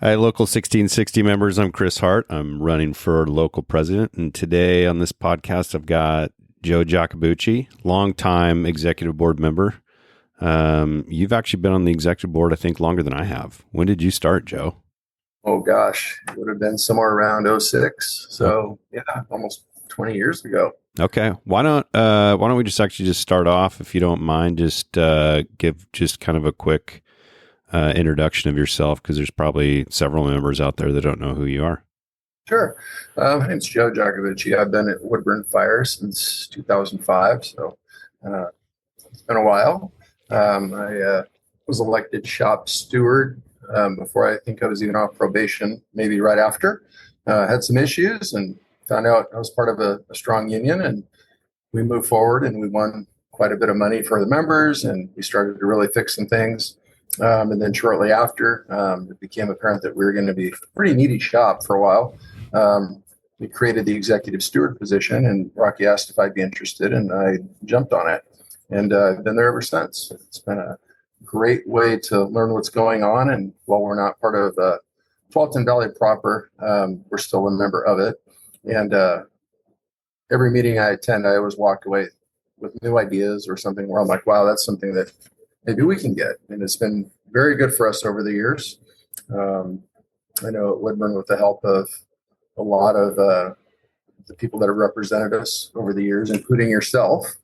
Hi, Local 1660 members. I'm Chris Hart. I'm running for local president. And today on this podcast, I've got Joe Jacobucci, longtime executive board member. You've actually been on the executive board, I think, longer than I have. When did you start, Joe? Oh gosh, it would have been somewhere around '06. Oh, So yeah, almost 20 years ago. okay. Why don't we just start off, if you don't mind, just give just kind of a quick introduction of yourself, because there's probably several members out there that don't know who you are. Sure. My name's Joe Jacobucci. I've been at Woodburn Fire since 2005. So uh, it's been a while. I was elected shop steward before I think I was even off probation, maybe right after. Had some issues and found out I was part of a strong union, and we moved forward and we won quite a bit of money for the members, and we started to really fix some things. And then shortly after, it became apparent that we were going to be a pretty needy shop for a while. We created the executive steward position, and Rocky asked if I'd be interested, and I jumped on it. And I've been there ever since. It's been a great way to learn what's going on. And while we're not part of Tualatin Valley proper, we're still a member of it. And every meeting I attend, I always walk away with new ideas or something where I'm like, wow, that's something that maybe we can get. And it's been very good for us over the years. I know at Woodburn, with the help of a lot of the people that have represented us over the years, including yourself,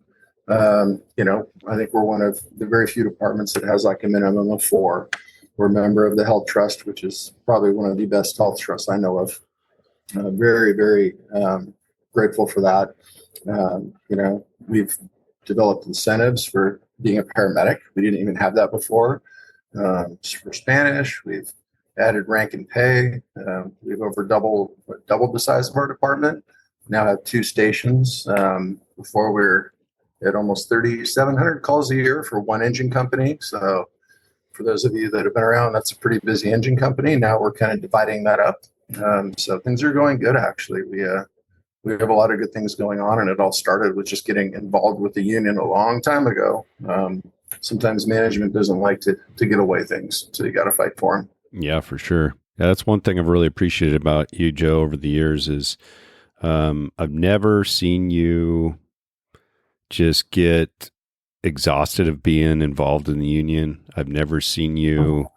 I think we're one of the very few departments that has like a minimum of 4. We're a member of the Health Trust, which is probably one of the best health trusts I know of. Very, very grateful for that. We've developed incentives for being a paramedic. We didn't even have that before. For Spanish, we've added rank and pay. We've doubled the size of our department. Now have 2 stations. Before we're at almost 3,700 calls a year for one engine company. So for those of you that have been around, that's a pretty busy engine company. Now we're kind of dividing that up. So things are going good, actually. We have a lot of good things going on, and it all started with just getting involved with the union a long time ago. Sometimes management doesn't like to give away things, so you got to fight for them. Yeah, for sure. Yeah, that's one thing I've really appreciated about you, Joe, over the years is I've never seen you just get exhausted of being involved in the union. I've never seen you.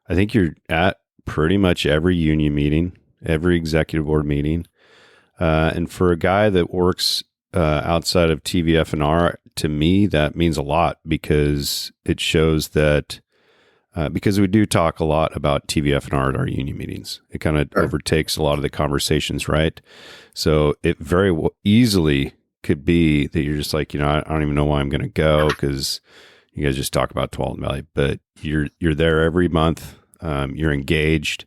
I think you're at pretty much every union meeting, every executive board meeting. And for a guy that works outside of TVF&R, to me, that means a lot, because it shows that because we do talk a lot about TVF&R at our union meetings. It kind of overtakes a lot of the conversations, right? So it very easily could be that you're just like, I don't even know why I'm going to go, because you guys just talk about Tualatin Valley, but you're there every month. You're engaged.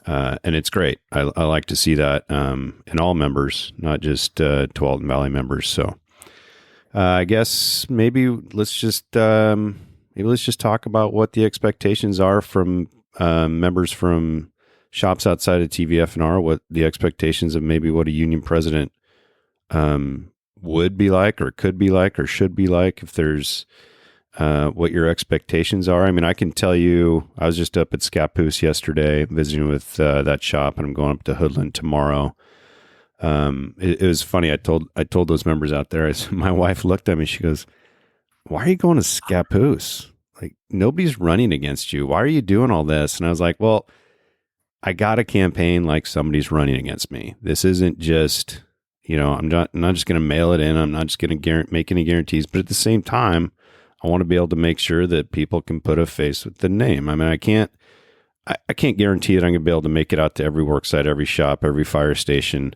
And it's great. I like to see that in all members, not just Tualatin Valley members. So I guess maybe let's just talk about what the expectations are from members from shops outside of TVF&R. What the expectations of maybe what a union president would be like, or could be like, or should be like. If there's what your expectations are. I mean, I can tell you, I was just up at Scappoose yesterday visiting with that shop, and I'm going up to Hoodland tomorrow. It was funny. I told those members out there, my wife looked at me, she goes, "Why are you going to Scappoose? Like, nobody's running against you. Why are you doing all this?" And I was like, well, I got a campaign like somebody's running against me. This isn't just, I'm not just going to mail it in. I'm not just going to make any guarantees, but at the same time, I want to be able to make sure that people can put a face with the name. I mean, I can't guarantee that I'm going to be able to make it out to every work site, every shop, every fire station,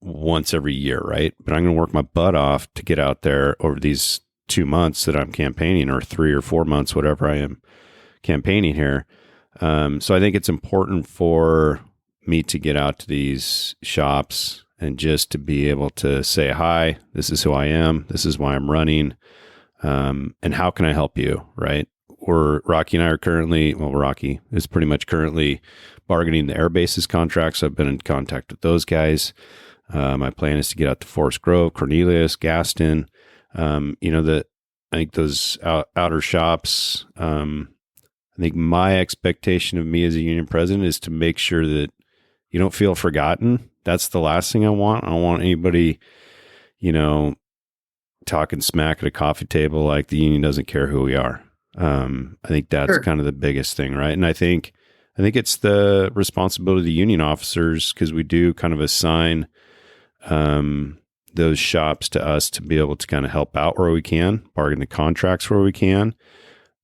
once every year, right? But I'm going to work my butt off to get out there over these 2 months that I'm campaigning, or 3 or 4 months, whatever I am campaigning here. So I think it's important for me to get out to these shops and just to be able to say, hi, this is who I am. This is why I'm running. And how can I help you? Right. Or Rocky and I are currently, Rocky is pretty much currently bargaining the air bases contracts. I've been in contact with those guys. My plan is to get out to Forest Grove, Cornelius, Gaston. I think those outer shops, I think my expectation of me as a union president is to make sure that you don't feel forgotten. That's the last thing I want. I don't want anybody, talking smack at a coffee table like the union doesn't care who we are. I think that's kind of the biggest thing, right? And I think it's the responsibility of the union officers, because we do kind of assign those shops to us to be able to kind of help out where we can, bargain the contracts where we can.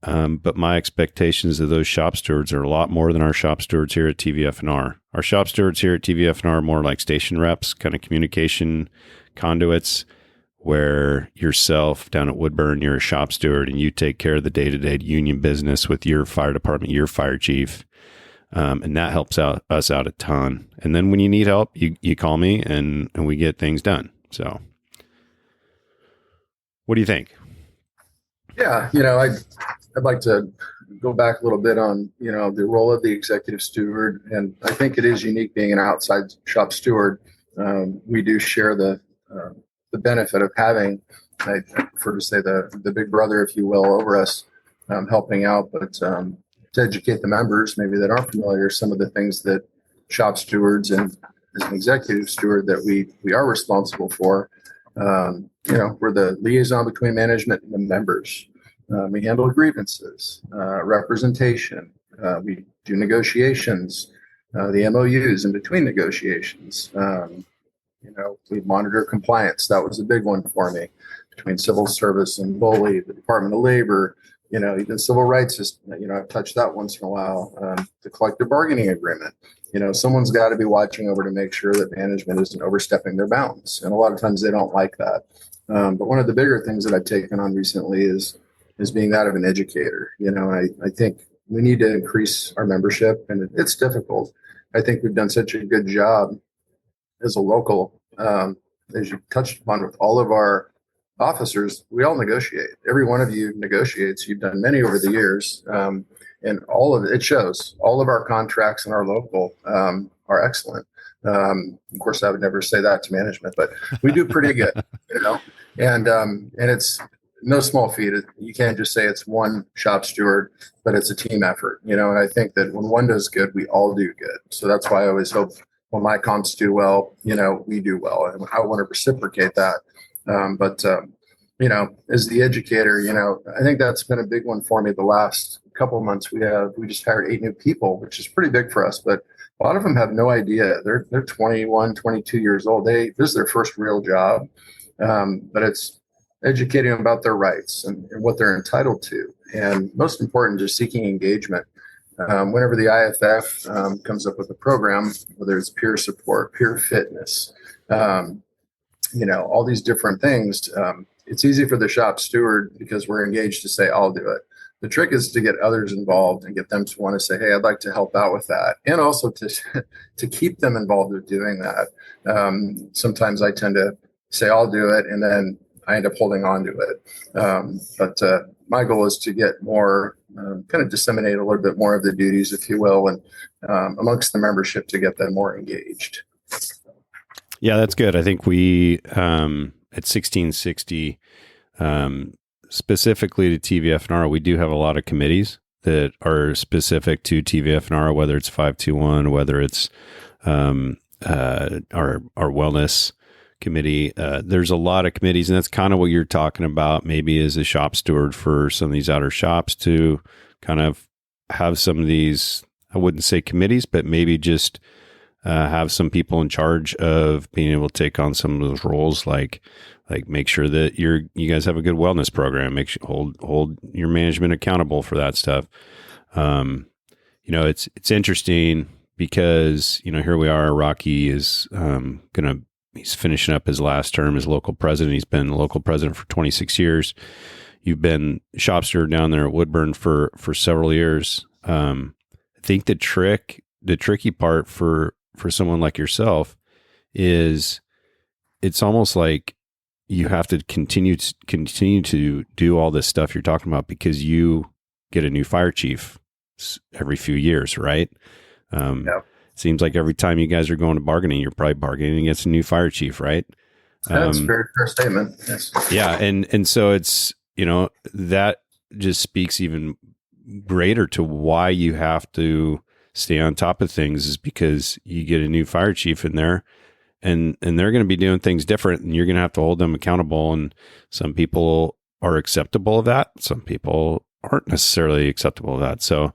But my expectations of those shop stewards are a lot more than our shop stewards here at TVF&R. Our shop stewards here at TVF&R are more like station reps, kind of communication conduits, where yourself down at Woodburn, you're a shop steward and you take care of the day-to-day union business with your fire department, your fire chief. And that helps us out a ton. And then when you need help, you call me and we get things done. So what do you think? Yeah. I'd like to go back a little bit on, the role of the executive steward. And I think it is unique being an outside shop steward. We do share the benefit of having, I prefer to say the big brother, if you will, over us, helping out, but to educate the members, maybe that aren't familiar, some of the things that shop stewards and as an executive steward that we are responsible for. We're the liaison between management and the members. We handle grievances, representation. We do negotiations, the MOUs in between negotiations. We monitor compliance. That was a big one for me, between civil service and BOLI, the Department of Labor, even civil rights is, I've touched that once in a while. The collective bargaining agreement, someone's got to be watching over to make sure that management isn't overstepping their bounds. And a lot of times they don't like that. But one of the bigger things that I've taken on recently is being that of an educator. I think we need to increase our membership, and it's difficult. I think we've done such a good job as a local, as you touched upon with all of our officers, we all negotiate. Every one of you negotiates. You've done many over the years, and all of it shows. All of our contracts in our local are excellent. Of course, I would never say that to management, but we do pretty good, and it's no small feat. You can't just say it's one shop steward, but it's a team effort, and I think that when one does good, we all do good. So that's why I always hope when my comps do well, we do well, and I want to reciprocate that. But as the educator, I think that's been a big one for me the last couple of months. We just hired 8 new people, which is pretty big for us, but a lot of them have no idea. They're 21, 22 years old. This is their first real job. But it's educating them about their rights and what they're entitled to. And most important, just seeking engagement. Whenever the IFF comes up with a program, whether it's peer support, peer fitness, all these different things, it's easy for the shop steward because we're engaged to say, I'll do it. The trick is to get others involved and get them to want to say, hey, I'd like to help out with that. And also to keep them involved with doing that. Sometimes I tend to say, I'll do it. And then I end up holding on to it. But my goal is to get more, kind of disseminate a little bit more of the duties, if you will, and amongst the membership to get them more engaged. Yeah, that's good. I think we, at 1660, specifically to TVF&R, we do have a lot of committees that are specific to TVF&R, whether it's 521, whether it's our wellness committee. There's a lot of committees, and that's kind of what you're talking about, maybe as a shop steward for some of these outer shops, to kind of have some of these, I wouldn't say committees, but maybe just have some people in charge of being able to take on some of those roles, like make sure that you guys have a good wellness program, make sure hold your management accountable for that stuff. It's interesting because, here we are, Rocky is he's finishing up his last term as local president. He's been local president for 26 years. You've been shop steward down there at Woodburn for several years. I think the tricky part for someone like yourself is it's almost like you have to continue to do all this stuff you're talking about because you get a new fire chief every few years, right? Yep. Seems like every time you guys are going to bargaining, you're probably bargaining against a new fire chief, right? That's a very fair statement. Yes. Yeah. And so it's, that just speaks even greater to why you have to stay on top of things is because you get a new fire chief in there, and they're going to be doing things different, and you're going to have to hold them accountable. And some people are acceptable of that. Some people aren't necessarily acceptable of that. So,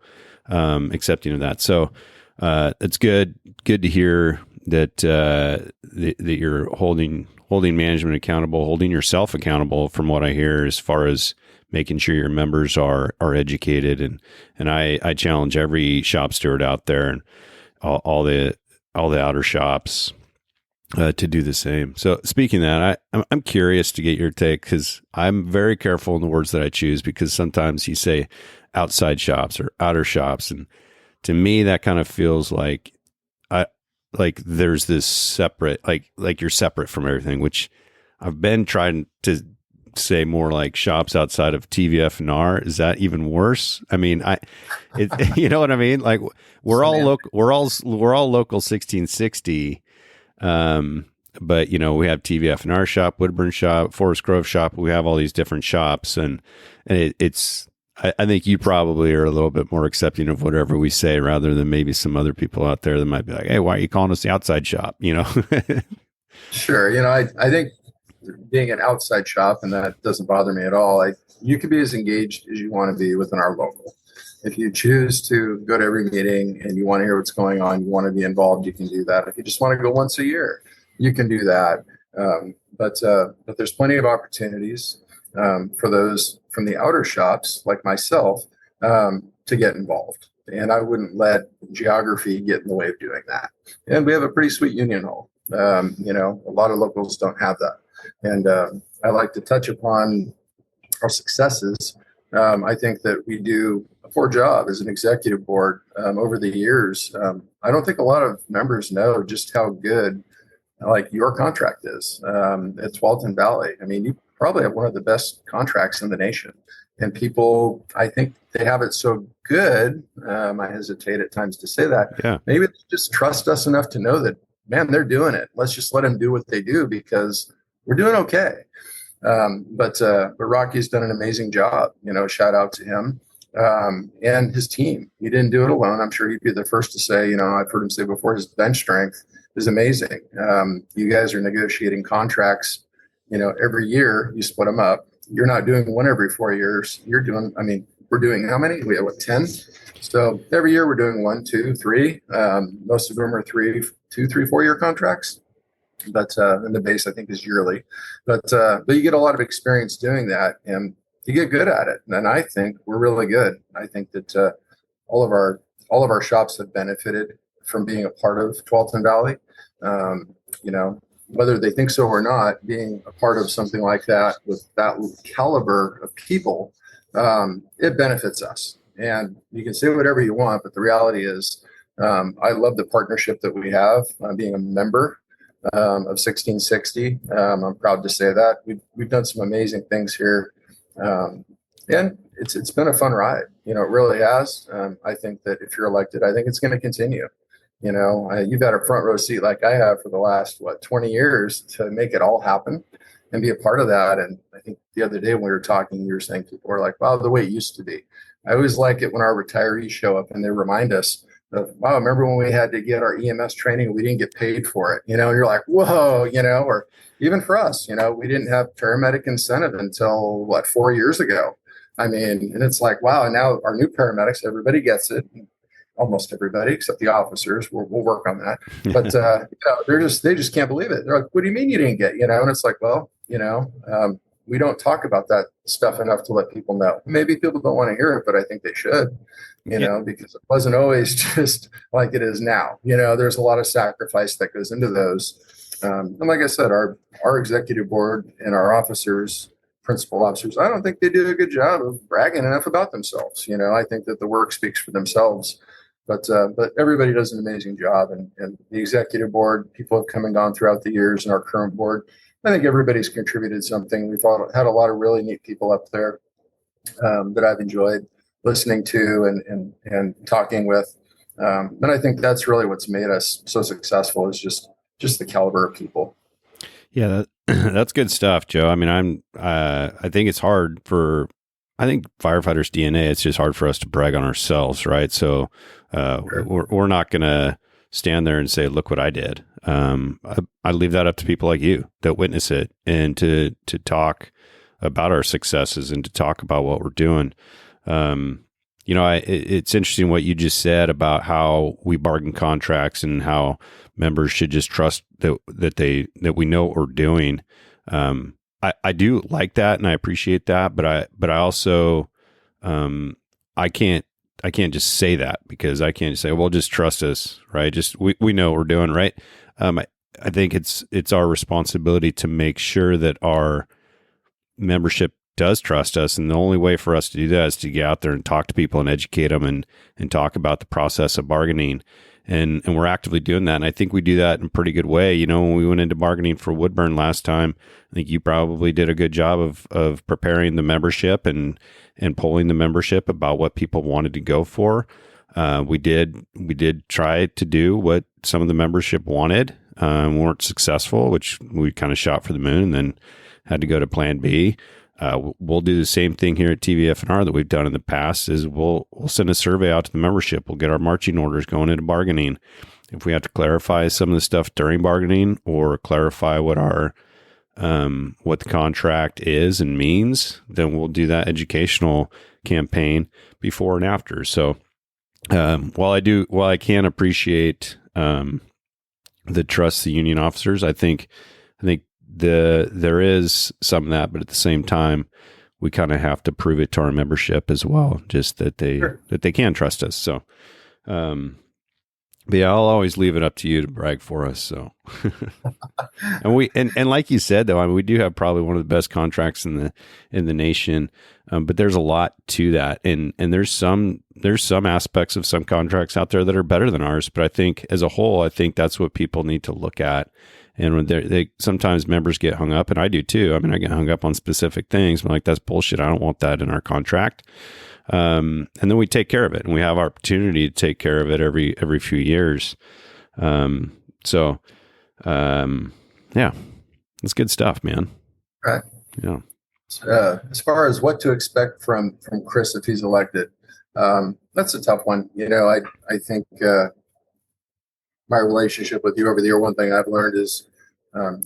accepting of that. So, it's good to hear that, that you're holding management accountable, holding yourself accountable from what I hear, as far as making sure your members are educated. And I challenge every shop steward out there and all the outer shops, to do the same. So speaking of that, I'm curious to get your take, because I'm very careful in the words that I choose, because sometimes you say outside shops or outer shops. And to me, that kind of feels like there's this separate, like you're separate from everything, which I've been trying to say more like shops outside of TVF and R. Is that even worse? I mean, you know what I mean? Like we're all local 1660. But we have TVF and R shop, Woodburn shop, Forest Grove shop. We have all these different shops, and I think you probably are a little bit more accepting of whatever we say, rather than maybe some other people out there that might be like, hey, why are you calling us the outside shop? Sure. I think being an outside shop, and that doesn't bother me at all. You can be as engaged as you want to be within our local. If you choose to go to every meeting and you want to hear what's going on, you want to be involved, you can do that. If you just want to go once a year, you can do that. But there's plenty of opportunities for those from the outer shops like myself to get involved. And I wouldn't let geography get in the way of doing that. And we have a pretty sweet union hall. A lot of locals don't have that. And I like to touch upon our successes. I think that we do a poor job as an executive board over the years. I don't think a lot of members know just how good your contract is at Tualatin Valley. I mean, you probably have one of the best contracts in the nation. And people, I think they have it so good. I hesitate at times to say that. Yeah. Maybe they just trust us enough to know that, man, they're doing it. Let's just let them do what they do, because we're doing okay. But Rocky's done an amazing job. Shout out to him and his team. He didn't do it alone. I'm sure he'd be the first to say, I've heard him say before, his bench strength is amazing. You guys are negotiating contracts, every year. You split them up. You're not doing one every 4 years. We're doing how many? We have 10. So every year we're doing 1, 2, 3. Most of them are 2, 3, 4 year contracts. But and the base, I think, is yearly. But you get a lot of experience doing that, and you get good at it. And I think we're really good. I think that all of our shops have benefited from being a part of Tualatin Valley. Whether they think so or not, being a part of something like that with that caliber of people, it benefits us. And you can say whatever you want, but the reality is, I love the partnership that we have. Being a member of 1660, I'm proud to say that we've done some amazing things here, and it's been a fun ride. It really has. I think that if you're elected, I think it's going to continue. You've had a front row seat like I have for the last 20 years to make it all happen and be a part of that. And I think the other day when we were talking, you were saying people were like, wow, the way it used to be. I always like it when our retirees show up and they remind us of, wow, remember when we had to get our EMS training, we didn't get paid for it, and you're like, whoa, or even for us, we didn't have paramedic incentive until 4 years ago. And it's like, wow. And now our new paramedics, everybody gets it. Almost everybody except the officers. We'll work on that. But they just can't believe it. They're like, what do you mean you didn't get? And it's like, well, we don't talk about that stuff enough to let people know. Maybe people don't want to hear it, but I think they should. Because it wasn't always just like it is now. There's a lot of sacrifice that goes into those. And like I said, our executive board and our officers, principal officers, I don't think they do a good job of bragging enough about themselves. I think that the work speaks for themselves. But everybody does an amazing job, and the executive board, people have come and gone throughout the years, and our current board, I think everybody's contributed something. We've had a lot of really neat people up there that I've enjoyed listening to and talking with. And I think that's really what's made us so successful, is just the caliber of people. Yeah, that's good stuff, Joe. I think it's hard I think firefighters DNA, it's just hard for us to brag on ourselves. Right. So, Sure. we're not going to stand there and say, look what I did. I leave that up to people like you that witness it and to talk about our successes and to talk about what we're doing. It's interesting what you just said about how we bargain contracts and how members should just trust that we know what we're doing. I do like that and I appreciate that, but I also, I can't just say that, because I can't just say, well, just trust us, right? Just, we know what we're doing, right? I think it's our responsibility to make sure that our membership does trust us. And the only way for us to do that is to get out there and talk to people and educate them and talk about the process of bargaining. And we're actively doing that. And I think we do that in a pretty good way. You know, when we went into bargaining for Woodburn last time, I think you probably did a good job of preparing the membership and polling the membership about what people wanted to go for. We did try to do what some of the membership wanted. We weren't successful, which we kind of shot for the moon and then had to go to plan B. We'll do the same thing here at TVFNR that we've done in the past. Is we'll send a survey out to the membership. We'll get our marching orders going into bargaining. If we have to clarify some of the stuff during bargaining or clarify what what the contract is and means, then we'll do that educational campaign before and after. So while I can appreciate the trust the union officers, I think there is some of that, but at the same time, we kind of have to prove it to our membership as well, just that they can trust us. So, but yeah, I'll always leave it up to you to brag for us. So, and like you said, though, I mean, we do have probably one of the best contracts in the nation, but there's a lot to that, and there's some aspects of some contracts out there that are better than ours. But I think as a whole, I think that's what people need to look at. And when they sometimes members get hung up, and I do too. I mean, I get hung up on specific things. I'm like, that's bullshit. I don't want that in our contract. And then we take care of it, and we have our opportunity to take care of it every few years. Yeah, it's good stuff, man. Right. Yeah. As far as what to expect from Chris if he's elected, that's a tough one. You know, I think my relationship with you over the year, one thing I've learned is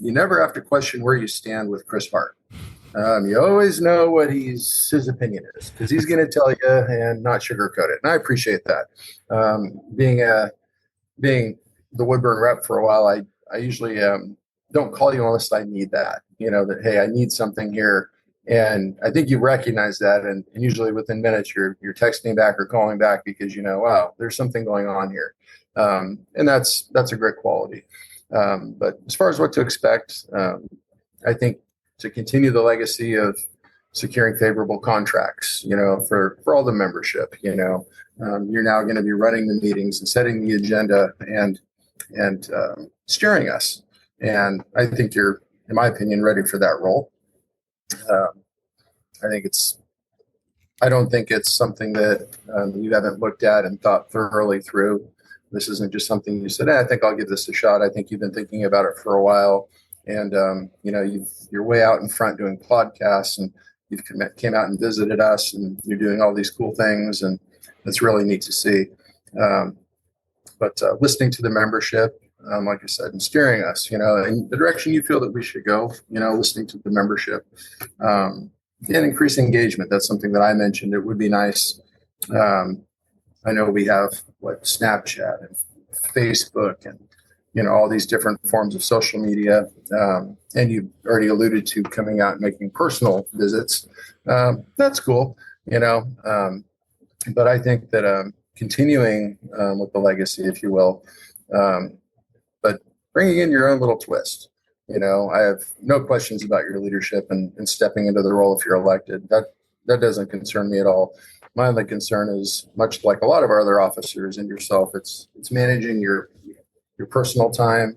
you never have to question where you stand with Chris Hart. You always know what his opinion is, because he's going to tell you and not sugarcoat it. And I appreciate that. Being the Woodburn rep for a while, I usually don't call you unless I need that, you know, that, hey, I need something here. And I think you recognize that. And usually within minutes, you're texting back or calling back because, you know, wow, there's something going on here. And that's a great quality. But as far as what to expect, I think to continue the legacy of securing favorable contracts, you know, for all the membership, you know, you're now going to be running the meetings and setting the agenda and steering us. And I think you're, in my opinion, ready for that role. I don't think it's something that you haven't looked at and thought thoroughly through. This isn't just something you said, I think I'll give this a shot. I think you've been thinking about it for a while. And, you know, you're way out in front doing podcasts, and you've came out and visited us, and you're doing all these cool things. And it's really neat to see. But listening to the membership, like I said, and steering us, you know, in the direction you feel that we should go, you know, listening to the membership and increase engagement. That's something that I mentioned. It would be nice. I know we have Snapchat and Facebook and, you know, all these different forms of social media. And you already alluded to coming out and making personal visits. That's cool, you know. But I think that continuing with the legacy, if you will, but bringing in your own little twist. You know, I have no questions about your leadership and stepping into the role if you're elected. That doesn't concern me at all. My only concern is, much like a lot of our other officers and yourself, it's managing your personal time,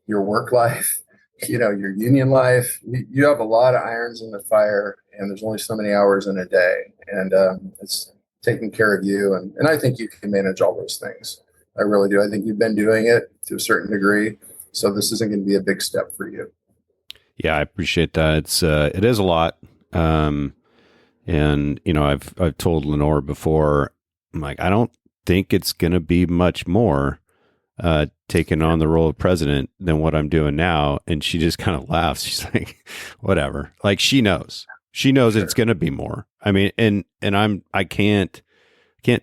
your work life, you know, your union life. You have a lot of irons in the fire, and there's only so many hours in a day, and it's taking care of you. And I think you can manage all those things. I really do. I think you've been doing it to a certain degree, so this isn't going to be a big step for you. Yeah, I appreciate that. It is a lot. And, I've told Lenore before, I'm like, I don't think it's going to be much more taking on the role of president than what I'm doing now. And she just kind of laughs. She's like, whatever. Like she knows Sure. it's going to be more. I mean, I can't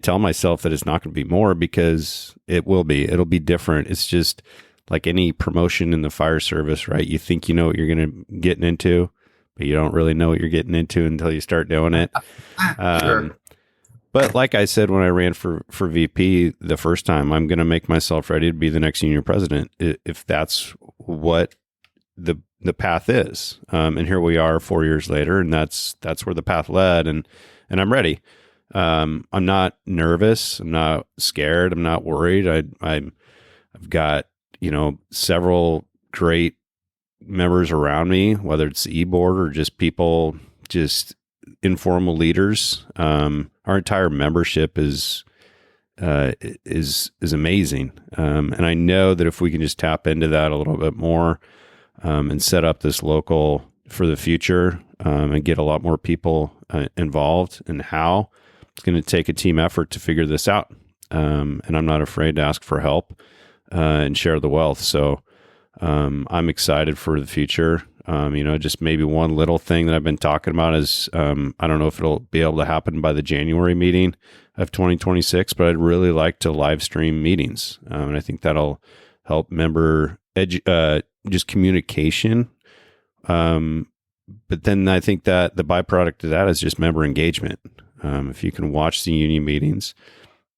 tell myself that it's not going to be more because it'll be different. It's just like any promotion in the fire service, right? You think you know what you're going to get into, but you don't really know what you're getting into until you start doing it. Sure. But like I said, when I ran for VP the first time, I'm going to make myself ready to be the next union president if that's what the path is. And here we are 4 years later, and that's where the path led, and I'm ready. I'm not nervous. I'm not scared. I'm not worried. I've got several great members around me, whether it's the e-board or just people, just informal leaders. Our entire membership is amazing, and I know that if we can just tap into that a little bit more, and set up this local for the future, and get a lot more people involved in how it's going to take a team effort to figure this out. And I'm not afraid to ask for help and share the wealth. So I'm excited for the future. Just maybe one little thing that I've been talking about is I don't know if it'll be able to happen by the January meeting of 2026, but I'd really like to live stream meetings. And I think that'll help member just communication. But then I think that the byproduct of that is just member engagement. If you can watch the union meetings,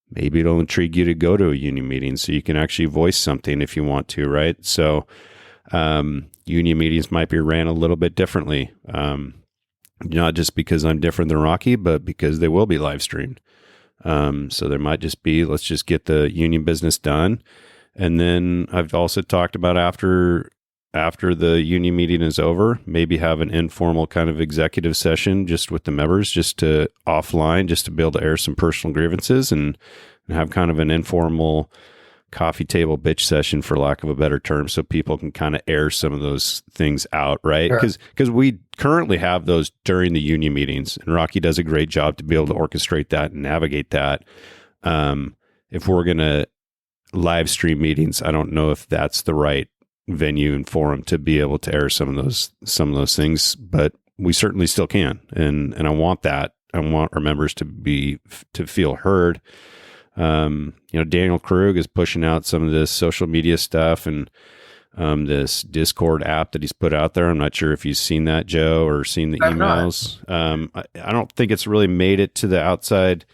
maybe it'll intrigue you to go to a union meeting so you can actually voice something if you want to, right? So union meetings might be ran a little bit differently, not just because I'm different than Rocky, but because they will be live streamed. So there might just be, let's just get the union business done. And then I've also talked about after the union meeting is over, maybe have an informal kind of executive session just with the members, just to offline, just to be able to air some personal grievances and have kind of an informal coffee table bitch session, for lack of a better term, so people can kind of air some of those things out, right? Sure. Because we currently have those during the union meetings, and Rocky does a great job to be able to orchestrate that and navigate that. If we're going to live stream meetings, I don't know if that's the right venue and forum to be able to air some of those things, but we certainly still can, and I want that. I want our members to feel heard. Daniel Krug is pushing out some of this social media stuff and this Discord app that he's put out there. I'm not sure if you've seen that, Joe, or seen the emails. I don't think it's really made it to the outside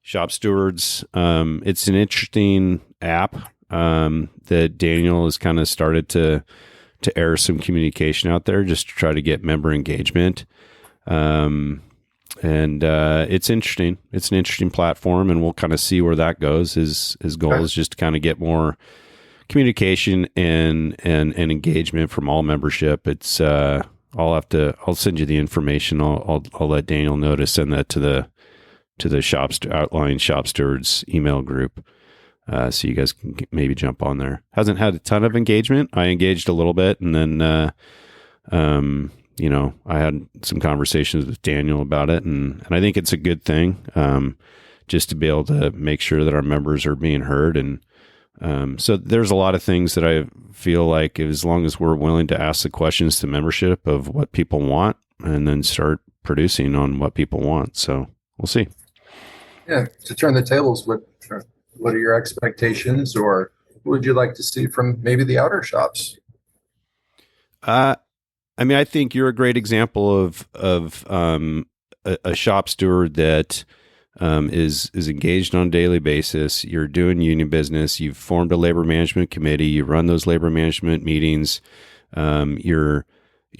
shop stewards. It's an interesting app that Daniel has kind of started to air some communication out there just to try to get member engagement. And it's interesting. It's an interesting platform, and we'll kind of see where that goes. His goal is just to kind of get more communication and engagement from all membership. It's I'll send you the information. I'll let Daniel know to send that to the outlying shop stewards email group, so you guys can maybe jump on there. Hasn't had a ton of engagement. I engaged a little bit, and then I had some conversations with Daniel about it, and I think it's a good thing, just to be able to make sure that our members are being heard. And so there's a lot of things that I feel like, as long as we're willing to ask the questions to membership of what people want, and then start producing on what people want. So we'll see. Yeah, to turn the tables, what are your expectations, or what would you like to see from maybe the outer shops? I think you're a great example of a shop steward that is engaged on a daily basis. You're doing union business. You've formed a labor management committee. You run those labor management meetings. You're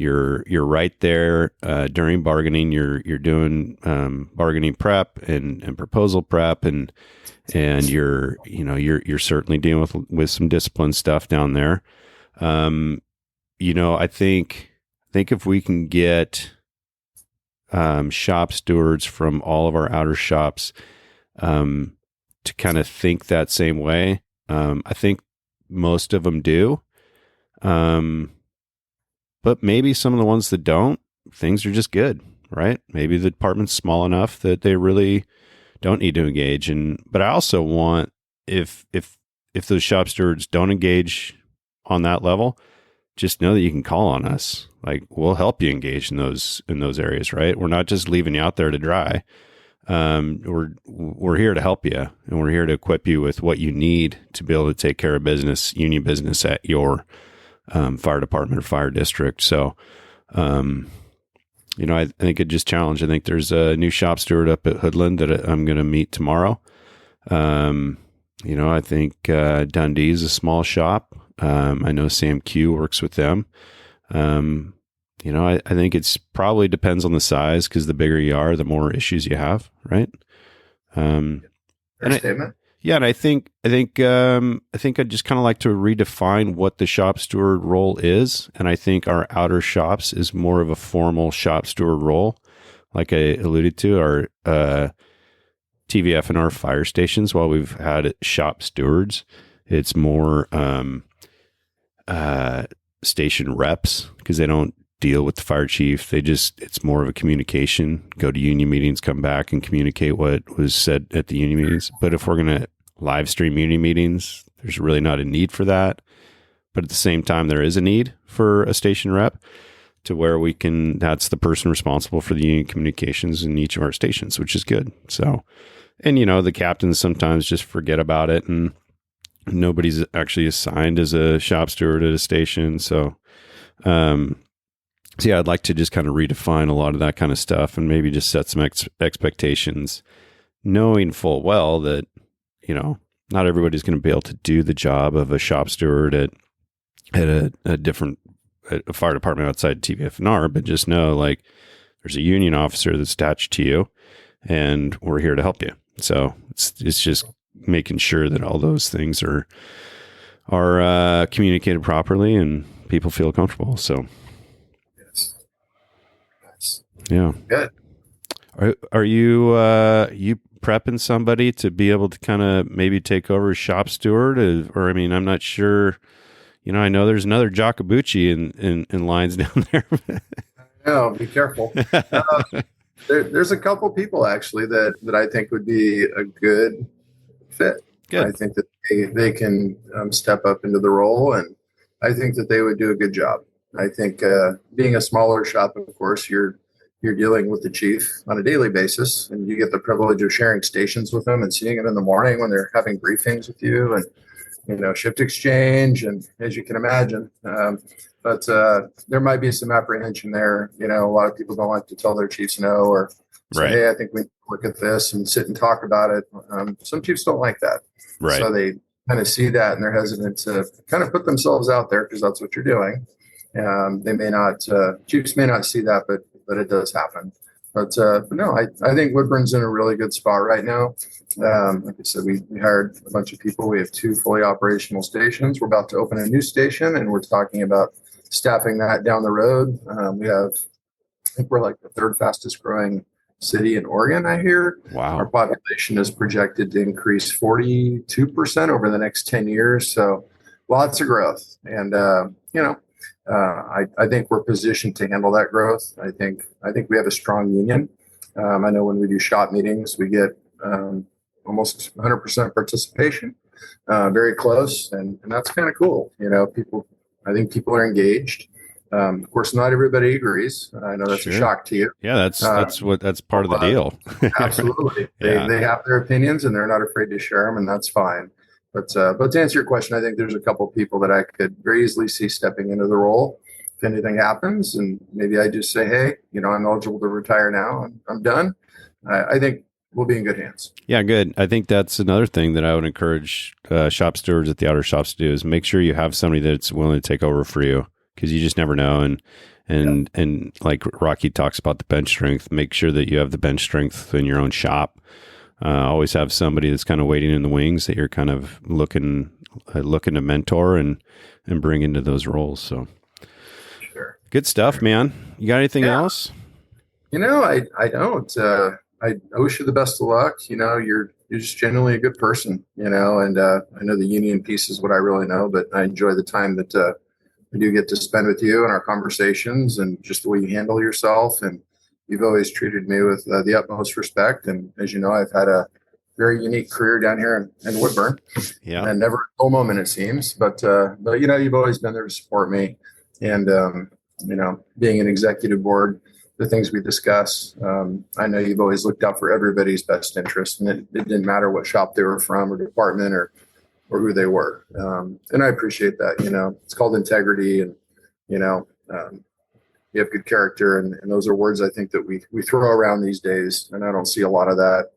right there during bargaining. You're doing bargaining prep and proposal prep, and you're certainly dealing with some discipline stuff down there. I think if we can get shop stewards from all of our outer shops to kind of think that same way, I think most of them do. But maybe some of the ones that don't, things are just good. right? Maybe the department's small enough that they really don't need to engage. But I also want, if those shop stewards don't engage on that level, just know that you can call on us. Like, we'll help you engage in those areas, right? We're not just leaving you out there to dry. We're here to help you, and we're here to equip you with what you need to be able to take care of union business at your fire department or fire district. So, I think it just challenged. I think there's a new shop steward up at Hoodland that I'm going to meet tomorrow. I think Dundee is a small shop. I know Sam Q works with them. I think it's probably depends on the size, because the bigger you are, the more issues you have, right? Statement. And I think I'd just kind of like to redefine what the shop steward role is, and I think our outer shops is more of a formal shop steward role, like I alluded to. Our TVF and our fire stations, while we've had shop stewards, it's more station reps, because they don't deal with the fire chief. It's more of a communication, go to union meetings, come back and communicate what was said at the union meetings. But if we're going to live stream union meetings, there's really not a need for that. But at the same time, there is a need for a station rep, to where that's the person responsible for the union communications in each of our stations, which is good. So, and the captains sometimes just forget about it, and nobody's actually assigned as a shop steward at a station. So, I'd like to just kind of redefine a lot of that kind of stuff, and maybe just set some expectations, knowing full well that, not everybody's going to be able to do the job of a shop steward at a different fire department outside TVFNR, but just know, like, there's a union officer that's attached to you, and we're here to help you. So it's just making sure that all those things are communicated properly and people feel comfortable. So, yes. Yeah. Good. Are you prepping somebody to be able to kind of maybe take over as shop steward, or I'm not sure. I know there's another Jacobucci in lines down there. No, be careful. There's a couple people actually that I think would be a good fit. Good. I think that they can step up into the role, and I think that they would do a good job. I think being a smaller shop, of course, you're dealing with the chief on a daily basis, and you get the privilege of sharing stations with them and seeing them in the morning when they're having briefings with you, and shift exchange, and as you can imagine. But there might be some apprehension there. A lot of people don't like to tell their chiefs no, or say, right. Hey, I think we need to look at this and sit and talk about it. Some chiefs don't like that. Right. So they kind of see that, and they're hesitant to kind of put themselves out there, because that's what you're doing. They may not, chiefs may not see that, but it does happen. But no, I think Woodburn's in a really good spot right now. Like I said, we hired a bunch of people. We have 2 fully operational stations. We're about to open a new station, and we're talking about staffing that down the road. I think we're like the 3rd fastest growing city in Oregon, I hear. Wow. Our population is projected to increase 42% over the next 10 years. So lots of growth. And, I think we're positioned to handle that growth. I think we have a strong union. I know when we do shop meetings, we get almost 100% participation, very close, and that's kind of cool. I think people are engaged. Of course, not everybody agrees. I know that's Sure. a shock to you. Yeah, that's part of the deal. Absolutely. Yeah. They have their opinions, and they're not afraid to share them, and that's fine. But to answer your question, I think there's a couple of people that I could very easily see stepping into the role if anything happens, and maybe I just say, hey, I'm eligible to retire now, and I'm done. I think we'll be in good hands. Yeah, good. I think that's another thing that I would encourage shop stewards at the outer shops to do, is make sure you have somebody that's willing to take over for you, because you just never know. And like Rocky talks about the bench strength, make sure that you have the bench strength in your own shop. Always have somebody that's kind of waiting in the wings that you're kind of looking to mentor and bring into those roles. So sure. Good stuff, man. You got anything else? I don't. I wish you the best of luck. You're just genuinely a good person, and I know the union piece is what I really know, but I enjoy the time that I do get to spend with you and our conversations, and just the way you handle yourself. And You've always treated me with the utmost respect. And as you know, I've had a very unique career down here in Woodburn, Yeah. and never a dull moment, it seems. But you've always been there to support me. And, being an executive board, the things we discuss, I know you've always looked out for everybody's best interest, and it didn't matter what shop they were from or department or who they were. And I appreciate that. It's called integrity, and, you have good character. And those are words I think that we throw around these days. And I don't see a lot of that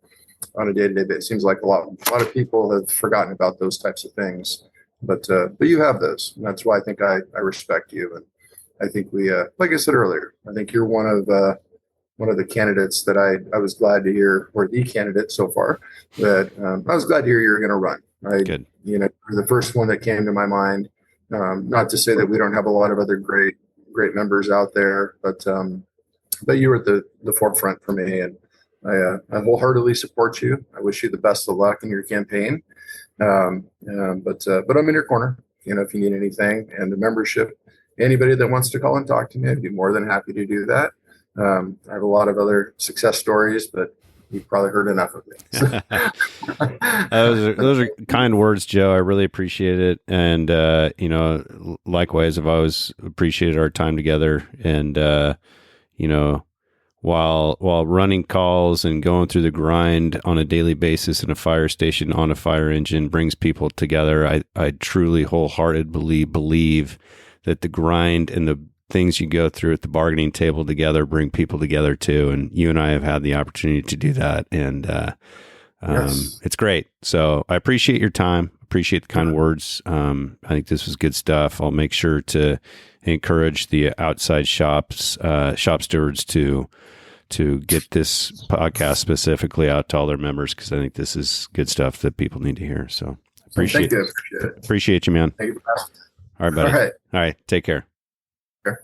on a day-to-day basis. It seems like a lot of people have forgotten about those types of things, but you have those. And that's why I think I respect you. And I think we, like I said earlier, I think you're one of the candidates that I was glad to hear, or the candidate so far, that I was glad to hear you're going to run. Good. You're the first one that came to my mind. Not to say that we don't have a lot of other great members out there, but you were at the forefront for me, and I wholeheartedly support you. I wish you the best of luck in your campaign. But I'm in your corner. If you need anything, and the membership, anybody that wants to call and talk to me, I'd be more than happy to do that. I have a lot of other success stories, but you've probably heard enough of me. Those are kind words, Joe. I really appreciate it. And, likewise, I've always appreciated our time together. And, while running calls and going through the grind on a daily basis in a fire station on a fire engine brings people together, I truly wholeheartedly believe that the grind and the things you go through at the bargaining table together bring people together too. And you and I have had the opportunity to do that. And Yes. It's great. So I appreciate your time. Appreciate the kind words. I think this was good stuff. I'll make sure to encourage the outside shop stewards to get this podcast specifically out to all their members, because I think this is good stuff that people need to hear. So appreciate it. Thank you. Appreciate you, man. Thank you. All right, buddy. All right. All right. Take care. Sure.